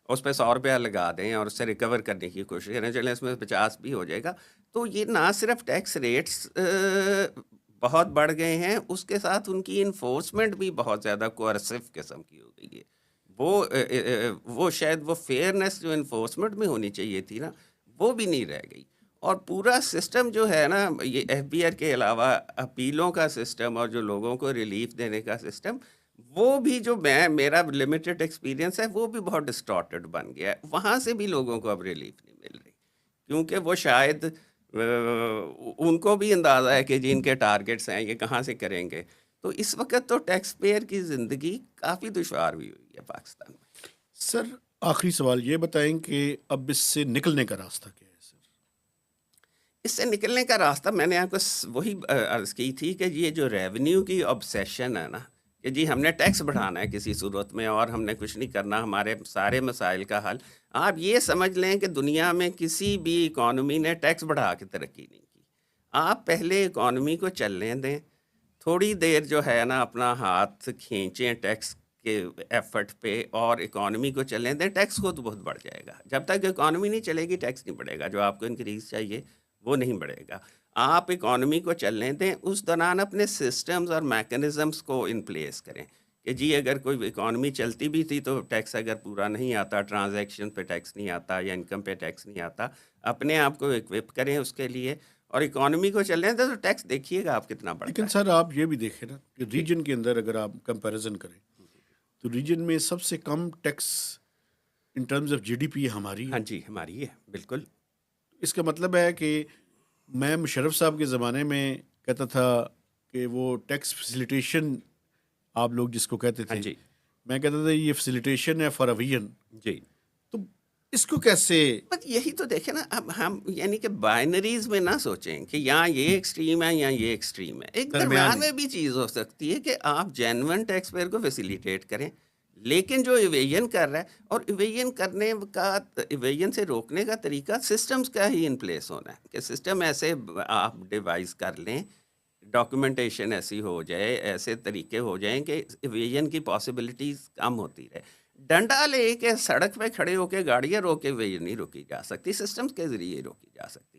اس پہ 100 روپیہ لگا دیں اور اس سے ریکور کرنے کی کوشش کریں، چلیں اس میں 50 بھی ہو جائے گا. تو یہ نہ صرف ٹیکس ریٹس بہت بڑھ گئے ہیں، اس کے ساتھ ان کی انفورسمنٹ بھی بہت زیادہ کوئرسو قسم کی ہو گئی ہے. وہ شاید وہ فیئرنیس جو انفورسمنٹ میں ہونی چاہیے تھی نا، وہ بھی نہیں رہ گئی. اور پورا سسٹم جو ہے نا، یہ ایف بی آر کے علاوہ اپیلوں کا سسٹم اور جو لوگوں کو ریلیف دینے کا سسٹم، وہ بھی جو میرا لمیٹڈ ایکسپیرینس ہے، وہ بھی بہت ڈسٹارٹڈ بن گیا ہے. وہاں سے بھی لوگوں کو اب ریلیف نہیں مل رہی، کیونکہ وہ شاید ان کو بھی اندازہ ہے کہ جی ان کے ٹارگٹس ہیں، یہ کہاں سے کریں گے. تو اس وقت تو ٹیکس پیئر کی زندگی کافی دشوار ہوئی ہے پاکستان میں. سر آخری سوال یہ بتائیں کہ اب اس سے نکلنے کا راستہ کیا ہے سر؟ اس سے نکلنے کا راستہ میں نے آپ کو وہی عرض کی تھی کہ یہ جو ریونیو کی آبسیشن ہے نا، کہ جی ہم نے ٹیکس بڑھانا ہے کسی صورت میں اور ہم نے کچھ نہیں کرنا، ہمارے سارے مسائل کا حل. آپ یہ سمجھ لیں کہ دنیا میں کسی بھی اکانومی نے ٹیکس بڑھا کے ترقی نہیں کی. آپ پہلے اکانومی کو چلنے دیں، تھوڑی دیر جو ہے نا اپنا ہاتھ کھینچیں ٹیکس کے ایفرٹ پہ اور اکانومی کو چلنے دیں. ٹیکس خود بہت بڑھ جائے گا. جب تک اکانومی نہیں چلے گی ٹیکس نہیں بڑھے گا. جو آپ کو انکریز چاہیے وہ نہیں بڑھے گا. آپ اکانومی کو چلنے دیں، اس دوران اپنے سسٹمز اور میکنزمز کو ان پلیس کریں کہ جی اگر کوئی اکانومی چلتی بھی تھی تو ٹیکس اگر پورا نہیں آتا، ٹرانزیکشن پہ ٹیکس نہیں آتا یا انکم پہ ٹیکس نہیں آتا، اپنے آپ کو اکوپ کریں اس کے لیے اور اکانومی کو چلنے دیں. تو ٹیکس دیکھیے گا آپ کتنا بڑھتا لیکن ہے. سر آپ یہ بھی دیکھیں نا کہ جی ریجن کے اندر اگر آپ کمپیریزن کریں تو ریجن میں سب سے کم tax in terms of G D P ہماری ہاں ہے. جی ہماری ہے بالکل. اس کا مطلب ہے کہ میں مشرف صاحب کے زمانے میں کہتا تھا کہ وہ ٹیکس فیسیلیٹیشن آپ لوگ جس کو کہتے ہاں تھے، جی میں کہتا تھا یہ فیسیلیٹیشن ہے فار اوین. جی. تو اس کو کیسے؟ بس یہی تو دیکھیں نا، اب ہم یعنی کہ بائنریز میں نہ سوچیں کہ یہاں یہ ایکسٹریم ہے یا یہ ایکسٹریم ہے. ایک درمیان درمیان میں بھی چیز ہو سکتی ہے کہ آپ جینون ٹیکس پیئر کو فیسیلیٹیٹ کریں، لیکن جو ایویژن کر رہا ہے، اور ایویژن کرنے کا، ایویژن سے روکنے کا طریقہ سسٹمز کا ہی ان پلیس ہونا ہے کہ سسٹم ایسے آپ ڈیوائز کر لیں، ڈاکیومنٹیشن ایسی ہو جائے، ایسے طریقے ہو جائیں کہ ایویژن کی پاسبلٹیز کم ہوتی رہے. ڈنڈا لے کے سڑک پہ کھڑے ہو کے گاڑیاں روک کے نہیں روکی جا سکتی، سسٹمز کے ذریعے روکی جا سکتی.